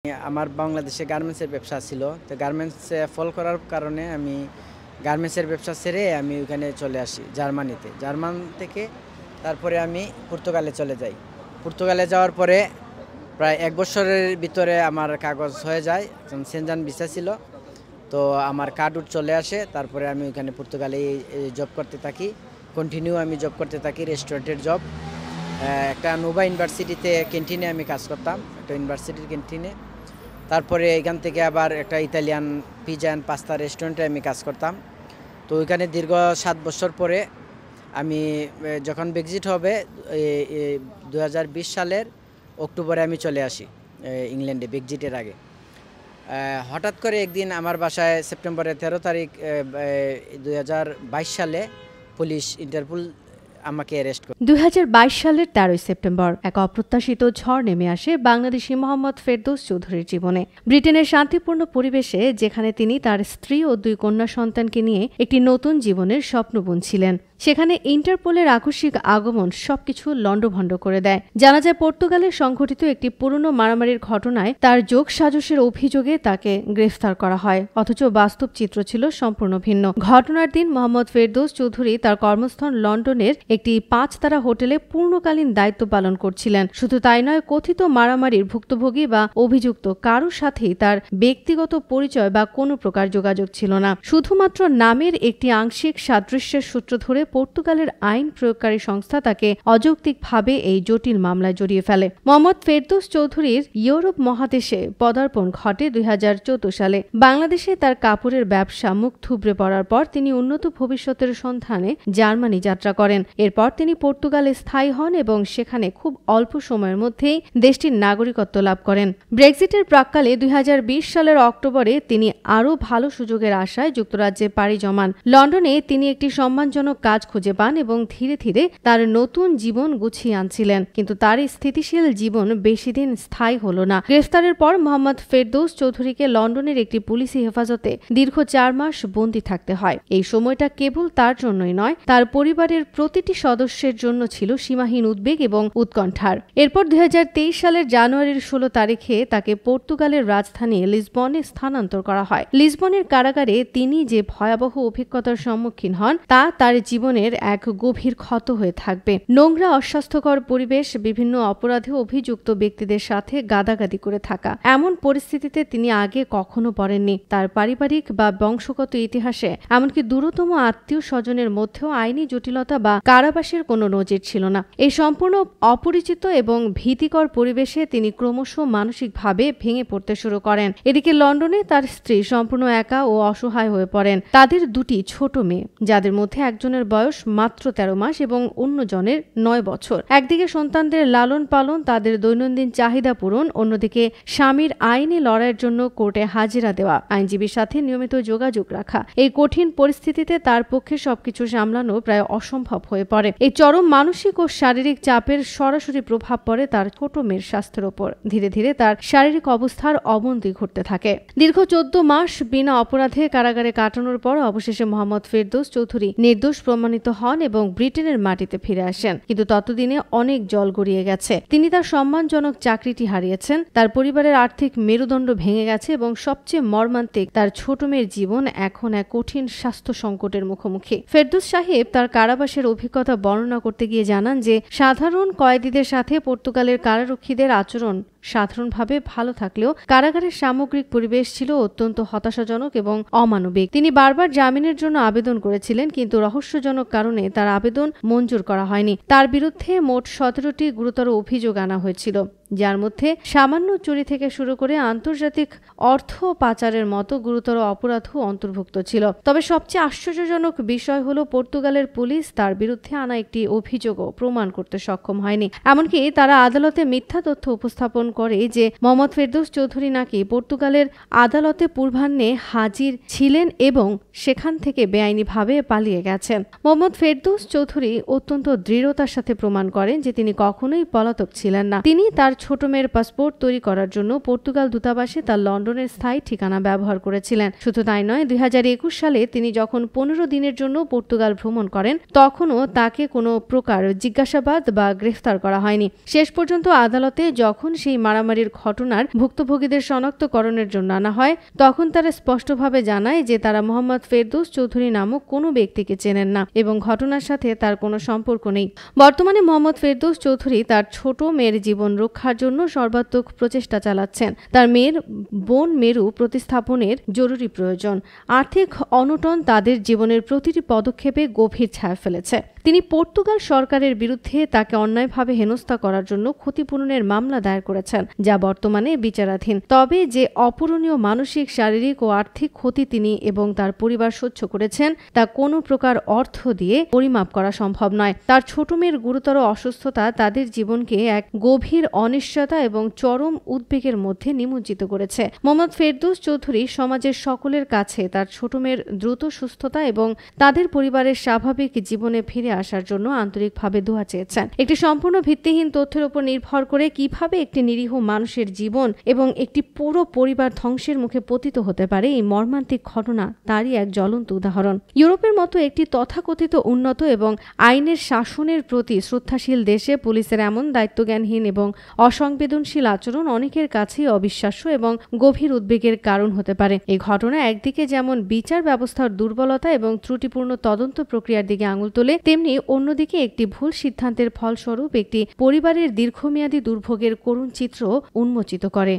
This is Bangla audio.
আমার বাংলাদেশে গার্মেন্টসের ব্যবসা ছিল, তো গার্মেন্টসে ফল করার কারণে আমি গার্মেন্টসের ব্যবসা ছেড়ে আমি ওখানে চলে আসি জার্মানিতে। জার্মান থেকে তারপরে আমি পর্তুগালে চলে যাই। পর্তুগালে যাওয়ার পরে প্রায় 1 বছরের ভিতরে আমার কাগজ হয়ে যায়, সেনজান ভিসা ছিল, তো আমার কার্ড চলে আসে। তারপরে আমি ওখানে পর্তুগালে জব করতে থাকি, কন্টিনিউ আমি জব করতে থাকি, রেস্টুরেন্টের জব। একটা নোভা ইউনিভার্সিটিতে ক্যান্টিনে আমি কাজ করতাম, একটা ইউনিভার্সিটির ক্যান্টিনে। তারপরে এখান থেকে আবার একটা ইতালিয়ান পিজা অ্যান্ড পাস্তা রেস্টুরেন্টে আমি কাজ করতাম। তো ওইখানে দীর্ঘ 7 বছর পরে আমি যখন ব্রেক্সিট হবে 2020 সালের অক্টোবরে আমি চলে আসি ইংল্যান্ডে ব্রেক্সিটের আগে। হঠাৎ করে একদিন আমার বাসায় সেপ্টেম্বরের 13 তারিখ 2022 সালে পুলিশ ইন্টারপোল আমাকে অ্যারেস্ট করে। 2022 সালের 13 সেপ্টেম্বর এক অপ্রত্যাশিত ঝড় নেমে আসে বাংলাদেশি মোহাম্মদ ফেরদৌস চৌধুরীর জীবনে। ব্রিটেনের শান্তিপূর্ণ পরিবেশে যেখানে তিনি তার স্ত্রী ও 2 কন্যা সন্তানকে নিয়ে একটি নতুন জীবনের স্বপ্ন বুনছিলেন, সেখানে ইন্টারপোলের আকস্মিক আগমন সবকিছু লণ্ডভণ্ড করে দেয়। জানা যায় পর্তুগালে সংঘটিত একটি পুরনো মারামারির ঘটনায় তার যোগ সাজসের অভিযোগে তাকে গ্রেফতার করা হয়, অথচ বাস্তব চিত্র ছিল সম্পূর্ণ ভিন্ন। ঘটনার দিন মোহাম্মদ ফেরদৌস চৌধুরী তার কর্মস্থল লন্ডনের একটি 5 তারা হোটেলে পূর্ণকালীন দায়িত্ব পালন করছিলেন। শুধু তাই নয়, কথিত মারামারির ভুক্তভোগী বা অভিযুক্ত কারোর সাথেই তার ব্যক্তিগত পরিচয় বা কোনো প্রকার যোগাযোগ ছিল না। শুধুমাত্র নামের একটি আংশিক সাদৃশ্যের সূত্র ধরে পর্তুগালের আইন প্রয়োগকারী সংস্থা তাকে অযৌক্তিকভাবে এই জটিল মামলায় জড়িয়ে ফেলে। মোহাম্মদ ফেরদৌস চৌধুরীর ইউরোপ মহাদেশে পদার্পণ ঘটে 2014 সালে। বাংলাদেশে তার কাপড়ের ব্যবসা মুখ থুবড়ে পড়ার পর তিনি উন্নত ভবিষ্যতের সন্ধানে জার্মানি যাত্রা করেন। এরপর তিনি পর্তুগালে স্থায়ী হন এবং সেখানে খুব অল্প সময়ের মধ্যেই দেশটির নাগরিকত্ব লাভ করেন। ব্রেক্সিটের প্রাক্কালে 2020 সালের অক্টোবরে তিনি আরও ভালো সুযোগের আশায় যুক্তরাজ্যে পাড়ি জমান। লন্ডনে তিনি একটি সম্মানজনক কাজ খুঁজে পান এবং ধীরে ধীরে তার নতুন জীবন গুছিয়ে আনছিলেন, কিন্তু তার স্থিতিশীল জীবন বেশি দিন স্থায়ী হল না। গ্রেফতারের পর মোহাম্মদ ফেরদৌস চৌধুরীকে লন্ডনের একটি পুলিশি হেফাজতে দীর্ঘ 4 মাস বন্দী থাকতে হয়। এই সময়টা কেবল তার জন্যই নয়, তার পরিবারের প্রতিটি সদস্যের জন্য ছিল সীমাহীন উদ্বেগ এবং উৎকণ্ঠার। এরপর 2023 সালের জানুয়ারির 16 তারিখে তাকে পর্তুগালের রাজধানী লিসবনে স্থানান্তর করা হয়। লিসবনের কারাগারে তিনি যে ভয়াবহ অভিজ্ঞতার সম্মুখীন হন তা তার জীবনের এক গভীর ক্ষত হয়ে থাকবে। নোংরা, অস্বাস্থ্যকর পরিবেশ, বিভিন্ন অপরাধে অভিযুক্ত ব্যক্তিদের সাথে গাদাগাদি করে থাকা, এমন পরিস্থিতিতে তিনি আগে কখনো পড়েননি। তার পারিবারিক বা বংশগত ইতিহাসে এমনকি দূরতম আত্মীয় স্বজনের মধ্যেও আইনি জটিলতা বা কারাবাসের কোনো নজির ছিল না। এই সম্পূর্ণ অপরিচিত এবং ভীতিকর পরিবেশে তিনি ক্রমশ মানসিকভাবে ভেঙে পড়তে শুরু করেন। এদিকে লন্ডনে তার স্ত্রী সম্পূর্ণ একা ও অসহায় হয়ে পড়েন। তাদের 2টি ছোট মেয়ে, যাদের মধ্যে একজনের বয়স মাত্র 13 মাস এবং অন্যজনের 9 বছর। একদিকে সন্তানদের লালন পালন, তাদের দৈনন্দিন চাহিদা পূরণ, অন্যদিকে স্বামীর আইনি লড়াইয়ের জন্য কোর্টে হাজিরা দেওয়া, আইনজীবীর সাথে নিয়মিত যোগাযোগ রাখা। এই কঠিন পরিস্থিতিতে তার পক্ষে সবকিছু সামলানো প্রায় অসম্ভব হয়ে পড়ে। এই চরম মানসিক ও শারীরিক চাপের সরাসরি প্রভাব পড়ে তার ছোট মেয়ের স্বাস্থ্যের ওপর। ধীরে ধীরে তার শারীরিক অবস্থার অবনতি ঘটতে থাকে। দীর্ঘ 14 মাস বিনা অপরাধে কারাগারে কাটানোর পর অবশেষে মোহাম্মদ ফেরদৌস চৌধুরী নির্দোষ প্রমাণিত হন এবং ব্রিটেনের মাটিতে ফিরে আসেন। কিন্তু ততদিনে অনেক জল গড়িয়ে গেছে। তিনি তার সম্মানজনক চাকরিটি হারিয়েছেন, তার পরিবারের আর্থিক মেরুদণ্ড ভেঙে গেছে এবং সবচেয়ে মর্মান্তিক, তার ছোট মেয়ের জীবন এখন এক কঠিন স্বাস্থ্য সংকটের মুখোমুখি। ফেরদৌস সাহেব তার কারাবাসের অভিজ্ঞতা বর্ণনা করতে গিয়ে জানান যে সাধারণ কয়েদিদের সাথে পর্তুগালের কারারক্ষীদের আচরণ সাধারণভাবে ভালো থাকলেও কারাগারের সামগ্রিক পরিবেশ ছিল অত্যন্ত হতাশাজনক এবং অমানবিক। তিনি বারবার জামিনের জন্য আবেদন করেছিলেন, কিন্তু রহস্যজনক কারণে তার আবেদন মঞ্জুর করা হয়নি। তার বিরুদ্ধে মোট 17টি গুরুতর অভিযোগ আনা হয়েছিল, যার মধ্যে সামান্য চুরি থেকে শুরু করে আন্তর্জাতিক অর্থ পাচারের মতো গুরুতর অপরাধও অন্তর্ভুক্ত ছিল। তবে সবচেয়ে আশ্চর্যজনক বিষয় হলো পর্তুগালের পুলিশ তার বিরুদ্ধে আনা একটি অভিযোগও প্রমাণ করতে সক্ষম হয়নি। এমনকি তারা আদালতে মিথ্যা তথ্য উপস্থাপন করে যে মোহাম্মদ ফেরদৌস চৌধুরী নাকি পর্তুগালের আদালতে পূর্বাহ্নে হাজির ছিলেন এবং সেখান থেকে বেআইনিভাবে পালিয়ে গেছেন। মোহাম্মদ ফেরদৌস চৌধুরী অত্যন্ত দৃঢ়তার সাথে প্রমাণ করেন যে তিনি কখনোই পলাতক ছিলেন না। তিনি তার ছোট মেয়ের পাসপোর্ট তৈরি করার জন্য পর্তুগাল দূতাবাসে তার লন্ডনের স্থায়ী ঠিকানা ব্যবহার করেছিলেন। শুধু তাই নয়, 2021 সালে তিনি যখন 15 দিনের জন্য পর্তুগাল ভ্রমণ করেন তখনও তাকে কোনো প্রকার জিজ্ঞাসাবাদ বা গ্রেফতার করা হয়নি। শেষ পর্যন্ত আদালতে যখন সেই মারামারির ঘটনার ভুক্তভোগীদের শনাক্তকরণের জন্য আনা হয় তখন তারা স্পষ্টভাবে জানায় যে তারা মোহাম্মদ ফেরদৌস চৌধুরী নামক কোনো ব্যক্তিকে চেনেন না এবং ঘটনার সাথে তার কোনো সম্পর্ক নেই। বর্তমানে মোহাম্মদ ফেরদৌস চৌধুরী তার ছোট মেয়ের জীবন রক্ষার জন্য সর্বাত্মক প্রচেষ্টা চালাচ্ছেন। তার মেয়ের বোন মেরু প্রতিস্থাপনের জরুরি প্রয়োজন। আর্থিক অনটন তাদের জীবনের প্রতিটি পদক্ষেপে গভীর ছায়া ফেলেছে। তিনি পর্তুগাল সরকারের বিরুদ্ধে তাকে অন্যায়ভাবে হেনস্থা করার জন্য ক্ষতিপূরণের মামলা দায়ের করেছেন, যা বর্তমানে বিচারাধীন। তবে যে অপূরণীয় মানসিক, শারীরিক ও আর্থিক ক্ষতি তিনি এবং তার পরিবার সহ্য করেছেন তা কোনো প্রকার অর্থ দিয়ে পরিমাপ করা সম্ভব নয়। তার ছোট মেয়ের গুরুতর অসুস্থতা তাদের জীবনকে এক গভীর অনিশ্চয়তা এবং চরম উদ্বেগের মধ্যে নিমজ্জিত করেছে। মোহাম্মদ ফেরদৌস চৌধুরী সমাজের সকলের কাছে তার ছোট মেয়ের দ্রুত সুস্থতা এবং তাদের পরিবারের স্বাভাবিক জীবনে ফিরে আসার জন্য আন্তরিকভাবে দোয়া চেয়েছেন। একটি সম্পূর্ণ ভিত্তিহীন তথ্যের উপর নির্ভর করে কিভাবে একটি নিরীহ মানুষের জীবন এবং একটি পুরো পরিবার ধ্বংসের মুখে পতিত হতে পারে, এই মর্মান্তিক ঘটনা তারই এক জ্বলন্ত উদাহরণ। ইউরোপের মতো একটি তথাকথিত উন্নত এবং আইনের শাসনের প্রতি শ্রদ্ধাশীল দেশে পুলিশের এমন দায়িত্বজ্ঞানহীন এবং অসংবেদনশীল আচরণ অনেকের কাছেই অবিশ্বাস্য এবং গভীর উদ্বেগের কারণ হতে পারে। এই ঘটনা একদিকে যেমন বিচার ব্যবস্থার দুর্বলতা এবং ত্রুটিপূর্ণ তদন্ত প্রক্রিয়ার দিকে আঙুল তোলে, তেমনি অন্যদিকে একটি ভুল সিদ্ধান্তের ফলস্বরূপ একটি পরিবারের দীর্ঘমেয়াদী দুর্ভোগের করুণ চিত্র উন্মোচিত করে।